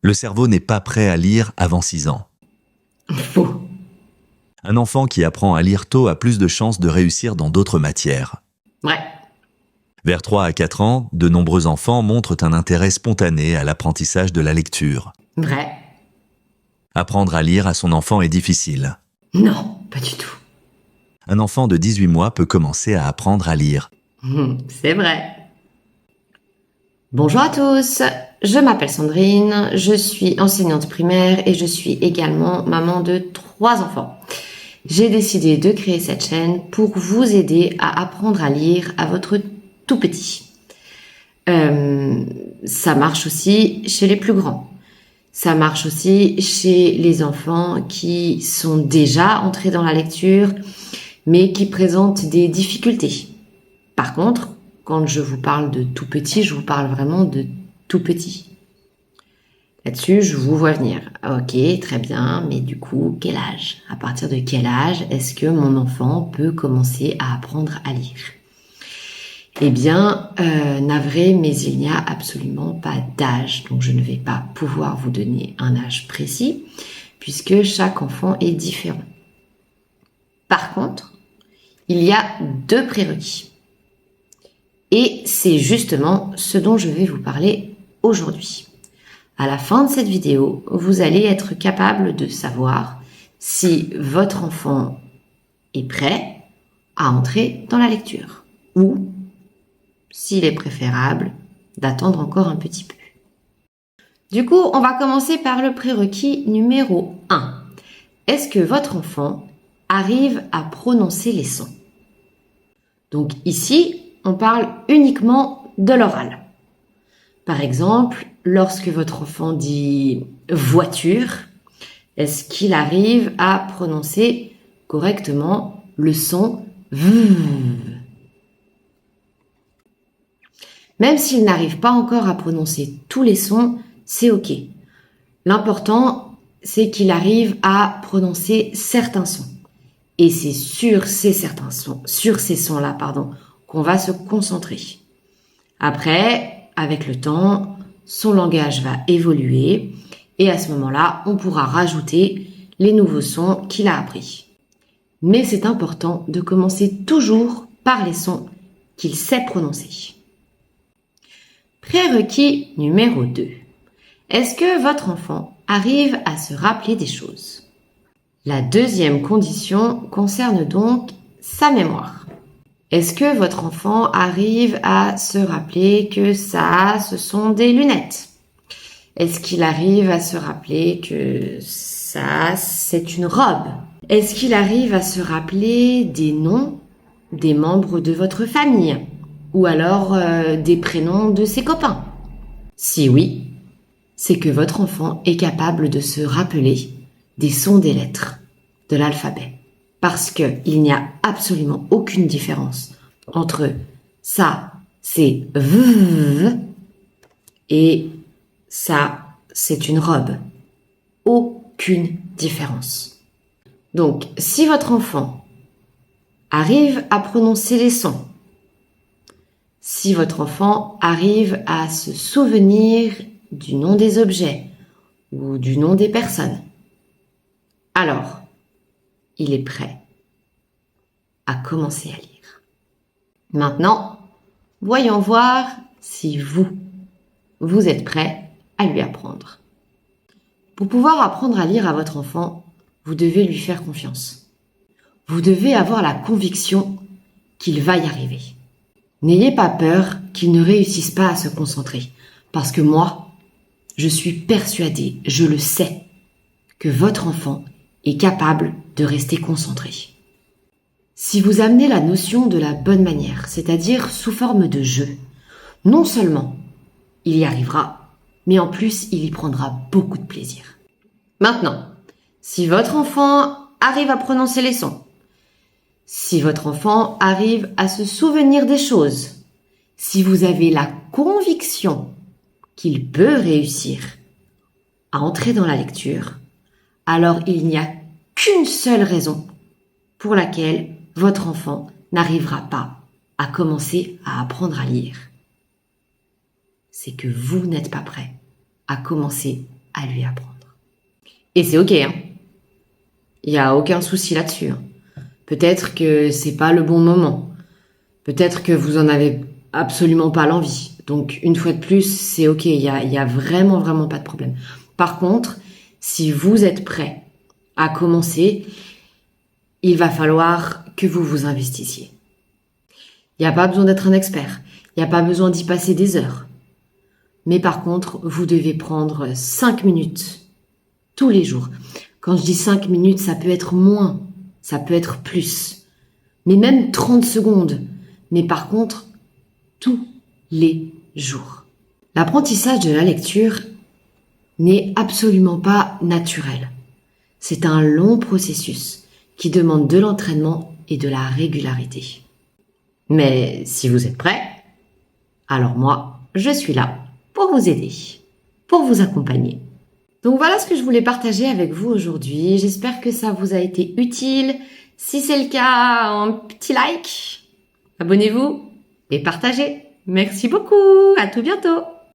Le cerveau n'est pas prêt à lire avant 6 ans. Faux. Un enfant qui apprend à lire tôt a plus de chances de réussir dans d'autres matières. Vrai. Vers 3 à 4 ans, de nombreux enfants montrent un intérêt spontané à l'apprentissage de la lecture. Vrai. Apprendre à lire à son enfant est difficile. Non, pas du tout. Un enfant de 18 mois peut commencer à apprendre à lire. C'est vrai. Bonjour à tous, je m'appelle Sandrine, je suis enseignante primaire et je suis également maman de 3 enfants. J'ai décidé de créer cette chaîne pour vous aider à apprendre à lire à votre tout petit. Ça marche aussi chez les plus grands. Ça marche aussi chez les enfants qui sont déjà entrés dans la lecture, mais qui présentent des difficultés. Par contre, quand je vous parle de tout petit, je vous parle vraiment de tout petit. Là-dessus, je vous vois venir. Ok, très bien, mais du coup, quel âge? À partir de quel âge est-ce que mon enfant peut commencer à apprendre à lire? Eh bien, navré, mais il n'y a absolument pas d'âge, donc je ne vais pas pouvoir vous donner un âge précis, puisque chaque enfant est différent. Par contre, il y a 2 prérequis. Et c'est justement ce dont je vais vous parler aujourd'hui. À la fin de cette vidéo, vous allez être capable de savoir si votre enfant est prêt à entrer dans la lecture ou s'il est préférable d'attendre encore un petit peu. Du coup, on va commencer par le prérequis numéro 1. Est-ce que votre enfant arrive à prononcer les sons? Donc ici, on parle uniquement de l'oral. Par exemple, lorsque votre enfant dit voiture, est-ce qu'il arrive à prononcer correctement le son V? Même s'il n'arrive pas encore à prononcer tous les sons, c'est ok. L'important, c'est qu'il arrive à prononcer certains sons. Et c'est sur ces sons-là, qu'on va se concentrer. Après, avec le temps, son langage va évoluer et à ce moment-là, on pourra rajouter les nouveaux sons qu'il a appris. Mais c'est important de commencer toujours par les sons qu'il sait prononcer. Prérequis numéro 2. Est-ce que votre enfant arrive à se rappeler des choses? La deuxième condition concerne donc sa mémoire. Est-ce que votre enfant arrive à se rappeler que ça, ce sont des lunettes? Est-ce qu'il arrive à se rappeler que ça, c'est une robe? Est-ce qu'il arrive à se rappeler des noms des membres de votre famille? Ou alors des prénoms de ses copains? Si oui, c'est que votre enfant est capable de se rappeler des sons des lettres de l'alphabet. Parce qu'il n'y a absolument aucune différence entre ça, c'est V, et ça, c'est une robe. Aucune différence. Donc, si votre enfant arrive à prononcer les sons, si votre enfant arrive à se souvenir du nom des objets ou du nom des personnes, alors il est prêt à commencer à lire. Maintenant, voyons voir si vous êtes prêt à lui apprendre. Pour pouvoir apprendre à lire à votre enfant, vous devez lui faire confiance. Vous devez avoir la conviction qu'il va y arriver. N'ayez pas peur qu'il ne réussisse pas à se concentrer, parce que moi, je suis persuadée, je le sais, que votre enfant est capable de rester concentré. Si vous amenez la notion de la bonne manière, c'est-à-dire sous forme de jeu, non seulement il y arrivera, mais en plus il y prendra beaucoup de plaisir. Maintenant, si votre enfant arrive à prononcer les sons, si votre enfant arrive à se souvenir des choses, si vous avez la conviction qu'il peut réussir à entrer dans la lecture, alors il n'y a qu'une seule raison pour laquelle votre enfant n'arrivera pas à commencer à apprendre à lire. C'est que vous n'êtes pas prêt à commencer à à lui apprendre. Et c'est ok, hein. Il n'y a aucun souci là-dessus, hein. Peut-être que c'est pas le bon moment. Peut-être que vous en avez absolument pas l'envie. Donc, une fois de plus, c'est ok. Il y a vraiment, vraiment pas de problème. Par contre, si vous êtes prêt à commencer, il va falloir que vous vous investissiez. Il n'y a pas besoin d'être un expert. Il n'y a pas besoin d'y passer des heures. Mais par contre, vous devez prendre 5 minutes tous les jours. Quand je dis 5 minutes, ça peut être moins, ça peut être plus. Mais même 30 secondes. Mais par contre, tous les jours. L'apprentissage de la lecture n'est absolument pas naturel. C'est un long processus qui demande de l'entraînement et de la régularité. Mais si vous êtes prêts, alors moi, je suis là pour vous aider, pour vous accompagner. Donc voilà ce que je voulais partager avec vous aujourd'hui. J'espère que ça vous a été utile. Si c'est le cas, un petit like, abonnez-vous et partagez. Merci beaucoup, à tout bientôt.